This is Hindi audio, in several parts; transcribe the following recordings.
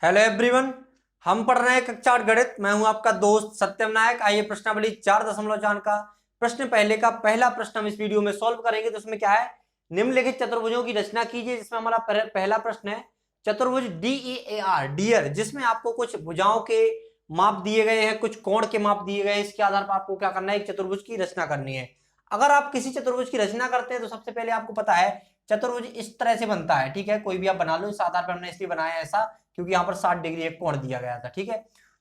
हेलो एवरीवन, हम पढ़ रहे हैं कक्षा 8 गणित। मैं हूं आपका दोस्त सत्यम नायक। आइए प्रश्नावली 4.4 का प्रश्न पहले का पहला प्रश्न हम इस वीडियो में सॉल्व करेंगे। तो उसमें क्या है, निम्नलिखित चतुर्भुजों की रचना कीजिए। जिसमें हमारा पहला प्रश्न है चतुर्भुज DEAR डियर, जिसमें आपको कुछ भुजाओं के माप दिए गए हैं, कुछ कोण के माप दिए गए हैं। इसके आधार पर आपको क्या करना है, एक चतुर्भुज की रचना करनी है। अगर आप किसी चतुर्भुज की रचना करते हैं तो सबसे पहले आपको पता है चतुर्भुज इस तरह से बनता है। ठीक है, कोई भी आप बना लो। इस आधार पर हमने इसलिए बनाया ऐसा क्योंकि यहाँ पर 60 डिग्री एक कोण दिया गया था। ठीक है,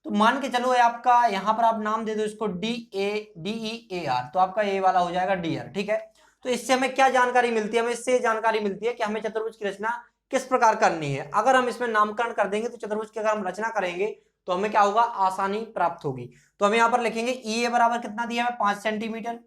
तो मान के चलो आपका यहाँ पर आप नाम दे दो इसको DEAR, तो आपका ये वाला हो जाएगा डियर। ठीक है, तो इससे हमें क्या जानकारी मिलती है, हमें इससे जानकारी मिलती है कि हमें चतुर्भुज की रचना किस प्रकार करनी है। अगर हम इसमें नामकरण कर देंगे तो चतुर्भुज की अगर हम रचना करेंगे तो हमें क्या होगा, आसानी प्राप्त होगी। तो हम यहाँ पर लिखेंगे EA बराबर कितना दिया है, 5 सेंटीमीटर।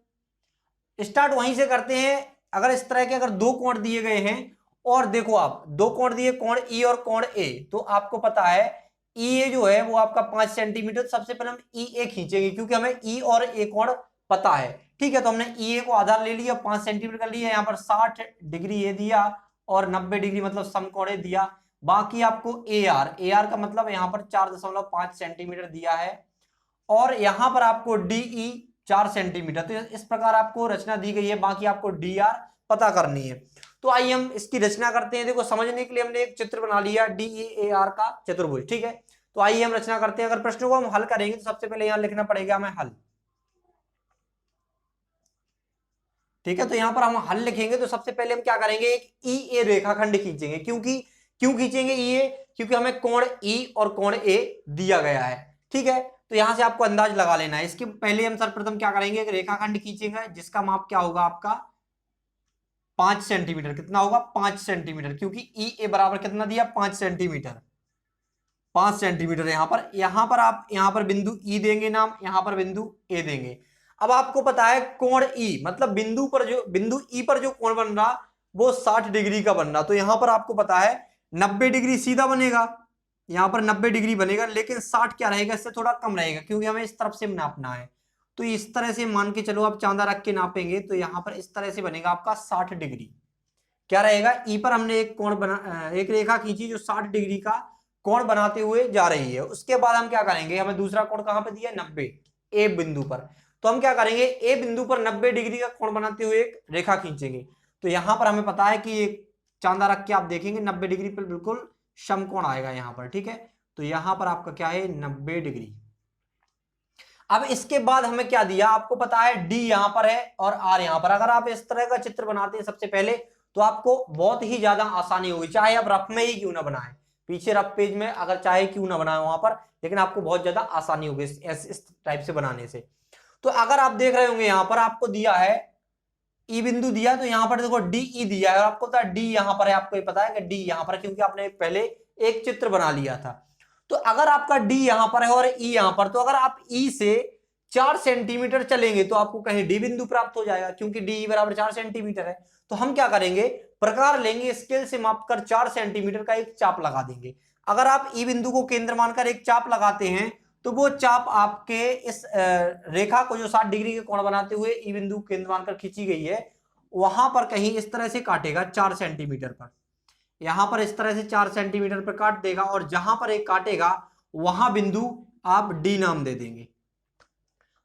स्टार्ट वहीं से करते हैं। अगर इस तरह के अगर दो कोण दिए गए हैं और देखो आप दो कोण दिए, कोण ई और कोण ए, तो आपको पता है ई ए जो है वो आपका 5 सेंटीमीटर। सबसे पहले हम ई ए खींचेंगे क्योंकि हमें ई और ए कोण पता है। ठीक है, तो हमने ई ए को आधार ले लिया, 5 सेंटीमीटर कर लिया। यहाँ पर 60 डिग्री ए दिया और 90 डिग्री मतलब समकोण दिया। बाकी आपको ए आर का मतलब यहाँ पर 4.5 सेंटीमीटर दिया है और यहाँ पर आपको DE 4 सेंटीमीटर। तो इस प्रकार आपको रचना दी गई है। बाकी आपको DR पता करनी है। तो आइए हम इसकी रचना करते हैं। देखो, समझने के लिए हमने एक चित्र बना लिया DEAR का चतुर्भुज। ठीक है, तो आइए हम रचना करते हैं। अगर प्रश्न को हम हल करेंगे तो सबसे पहले यहां लिखना पड़ेगा हमें हल। ठीक है, तो यहां पर हम हल लिखेंगे तो सबसे पहले हम क्या करेंगे, एक EA रेखाखंड खींचेंगे। क्यों खींचेंगे EA, क्योंकि हमें कोण E और कोण A दिया गया है। ठीक है, तो यहां से आपको अंदाज लगा लेना है। इसके पहले हम सर्वप्रथम क्या करेंगे, एक रेखाखंड खींचेंगे जिसका माप क्या होगा आपका 5 सेंटीमीटर। कितना होगा, 5 सेंटीमीटर, क्योंकि EA बराबर कितना दिया, 5 सेंटीमीटर। 5 सेंटीमीटर यहां पर आप यहां पर बिंदु E देंगे नाम, यहां पर बिंदु A देंगे। अब आपको पता है कोण E मतलब बिंदु E पर जो कोण बन रहा वो 60 डिग्री का बन रहा। तो यहां पर आपको पता है 90 डिग्री सीधा बनेगा, यहां पर 90 डिग्री बनेगा, लेकिन 60 क्या रहेगा, इससे थोड़ा कम रहेगा क्योंकि हमें इस तरफ से नापना है। तो इस तरह से मान के चलो, आप चांदा रख के नापेंगे तो यहां पर इस तरह से बनेगा आपका 60 डिग्री। क्या रहेगा, ई पर हमने एक कोण बना, एक रेखा खींची जो 60 डिग्री का कोण बनाते हुए जा रही है। उसके बाद हम क्या करेंगे, हमें दूसरा कोण कहां पे दिया है, 90 ए बिंदु पर। तो हम क्या करेंगे, ए बिंदु पर 90 डिग्री का कोण बनाते हुए एक रेखा खींचेंगे। तो यहां पर हमें पता है कि एक चांदा रख के आप देखेंगे 90 डिग्री पर बिल्कुल समकोण आएगा यहां पर। ठीक है, तो यहां पर आपका क्या है, 90 डिग्री। अब इसके बाद हमें क्या दिया, आपको पता है डी यहां पर है और आर यहां पर। अगर आप इस तरह का चित्र बनाते हैं सबसे पहले तो आपको बहुत ही ज्यादा आसानी होगी, चाहे आप रफ में ही क्यों ना बनाएं, पीछे रफ पेज में अगर चाहे क्यों ना बनाए वहां पर, लेकिन आपको बहुत ज्यादा आसानी होगी इस टाइप से बनाने से। तो अगर आप देख रहे होंगे यहां पर आपको दिया है ई बिंदु दिया, तो यहां पर देखो DE दिया है और आपको पता है डी यहां पर है। आपको ये पता है कि डी यहां पर है क्योंकि आपने पहले एक चित्र बना लिया था। तो अगर आपका डी यहां पर है और ई यहां पर, तो अगर आप ई से 4 सेंटीमीटर चलेंगे तो आपको कहीं डी बिंदु प्राप्त हो जाएगा क्योंकि डी बराबर 4 सेंटीमीटर है। तो हम क्या करेंगे, प्रकार लेंगे, स्केल से मापकर 4 सेंटीमीटर का एक चाप लगा देंगे। अगर आप ई बिंदु को केंद्र मानकर एक चाप लगाते हैं तो वो चाप आपके इस रेखा को जो 60 डिग्री के कोण बनाते हुए ई बिंदु केंद्र मानकर खींची गई है, वहां पर कहीं इस तरह से काटेगा 4 सेंटीमीटर पर। यहां पर इस तरह से 4 सेंटीमीटर पर काट देगा और जहां पर एक काटेगा वहां बिंदु आप डी नाम दे देंगे।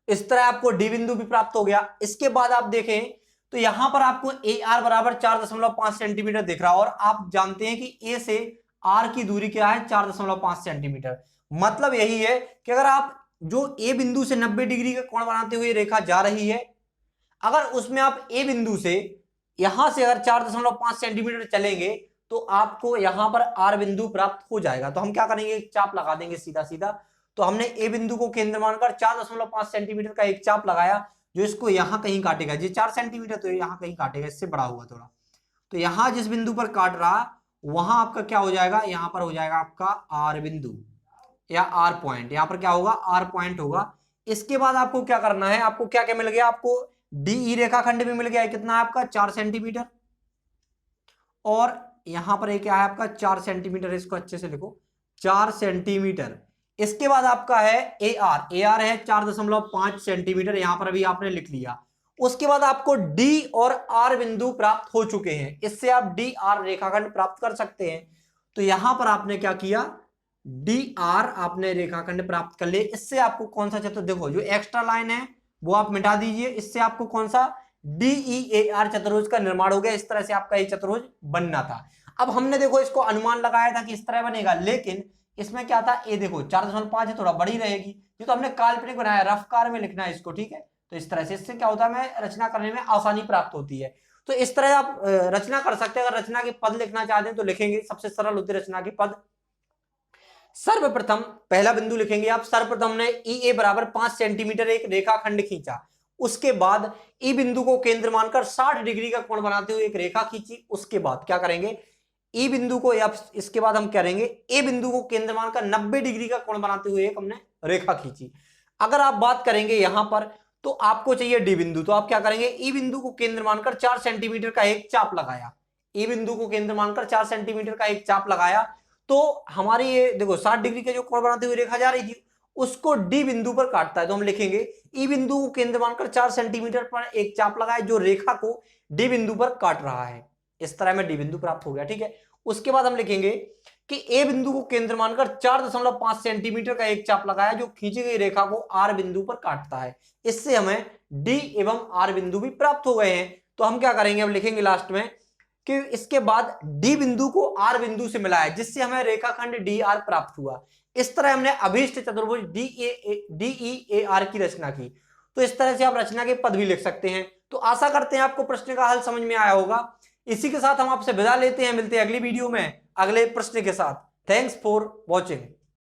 इस तरह आपको डी बिंदु भी प्राप्त हो गया। इसके बाद आप देखें तो यहां पर आपको ए आर बराबर 4.5 सेंटीमीटर दिख रहा है और आप जानते हैं कि ए से आर की दूरी क्या है, 4.5 सेंटीमीटर। मतलब यही है कि अगर आप जो ए बिंदु से 90 डिग्री का कोण बनाते हुए रेखा जा रही है, अगर उसमें आप ए बिंदु से यहां से अगर 4.5 सेंटीमीटर चलेंगे तो आपको यहां पर आर बिंदु प्राप्त हो जाएगा। तो हम क्या करेंगे, एक चाप लगा देंगे सीधा सीधा। तो हमने ए बिंदु को केंद्र मानकर 4.5 सेंटीमीटर का एक चाप लगाया जो इसको यहां कहीं काटेगा। ये 4 सेंटीमीटर तो यहां कहीं काटेगा, इससे बड़ा हुआ थोड़ा। तो यहां जिस बिंदु पर काट रहा वहां आपका क्या हो जाएगा, यहां पर हो जाएगा आपका आर बिंदु या आर पॉइंट। यहां पर क्या होगा, आर पॉइंट होगा। इसके बाद आपको क्या करना है, आपको क्या क्या मिल गया, आपको DE रेखाखंड भी मिल गया है। कितना है आपका, 4 सेंटीमीटर। और यहां पर क्या है आपका 4 सेंटीमीटर, इसको अच्छे से लिखो, 4 सेंटीमीटर। इसके बाद आपका है AR है 4.5 सेंटीमीटर, यहां पर भी आपने लिख लिया। उसके बाद आपको D और R बिंदु प्राप्त हो चुके हैं। इससे आप DR रेखाखंड प्राप्त कर सकते हैं। तो यहां पर आपने क्या किया, डी आर आपने रेखाखंड प्राप्त कर लिया। इससे आपको कौन सा चतुर्भुज, देखो जो एक्स्ट्रा लाइन है वो आप मिटा दीजिए, इससे आपको कौन सा DEAR चतुर्भुज का निर्माण हो गया। इस तरह से आपका ये चतुर्भुज बनना था। अब हमने देखो इसको अनुमान लगाया था कि इस तरह बनेगा, लेकिन इसमें क्या था, ये देखो 4.5 है, थोड़ा बड़ी रहेगी। ये तो हमने काल्पनिक बनाया, रफ कार में लिखना है इसको, ठीक है। तो इस तरह से इससे क्या होता है, हमें रचना करने में आसानी प्राप्त होती है। तो इस तरह आप रचना कर सकते हैं। अगर रचना के पद लिखना चाहते हैं तो लिखेंगे, सबसे सरल होती है रचना के पद। सर्वप्रथम पहला बिंदु लिखेंगे आप, सर्वप्रथम ने EA बराबर 5 सेंटीमीटर एक रेखाखंड खींचा। उसके बाद ई बिंदु को केंद्र मानकर 60 डिग्री का कोण बनाते हुए एक रेखा खींची। उसके बाद क्या करेंगे, ई बिंदु को, या इसके बाद हम करेंगे ए बिंदु को केंद्र मानकर 90 डिग्री का कोण बनाते हुए एक हमने रेखा खींची। अगर आप बात करेंगे यहां पर, तो आपको चाहिए डी बिंदु, तो आप क्या करेंगे, ई बिंदु को केंद्र मानकर 4 सेंटीमीटर का एक चाप लगाया। ई बिंदु को केंद्र मानकर 4 सेंटीमीटर का एक चाप लगाया, तो हमारी ये देखो 60 डिग्री के जो कोण बनाते हुए रेखा जा रही थी उसको डी बिंदु पर काटता है। तो हम लिखेंगे ई बिंदु को केंद्र मानकर 4 सेंटीमीटर पर एक चाप लगाए जो रेखा को डी बिंदु पर काट रहा है। इस तरह में डी बिंदु प्राप्त हो गया, ठीक है। उसके बाद हम लिखेंगे कि ए बिंदु को केंद्र मानकर 4.5 सेंटीमीटर का एक चाप लगाया जो खींची गई रेखा को आर बिंदु पर काटता है। इससे हमें डी एवं आर बिंदु भी प्राप्त हो गए हैं। तो हम क्या करेंगे, अब लिखेंगे लास्ट में कि इसके बाद डी बिंदु को आर बिंदु से मिलाया, जिससे हमें रेखाखंड डी आर प्राप्त हुआ। इस तरह हमने अभीष्ट चतुर्भुज DEAR की रचना की। तो इस तरह से आप रचना के पद भी लिख सकते हैं। तो आशा करते हैं आपको प्रश्न का हल समझ में आया होगा। इसी के साथ हम आपसे विदा लेते हैं, मिलते हैं अगली वीडियो में अगले प्रश्न के साथ। Thanks for watching.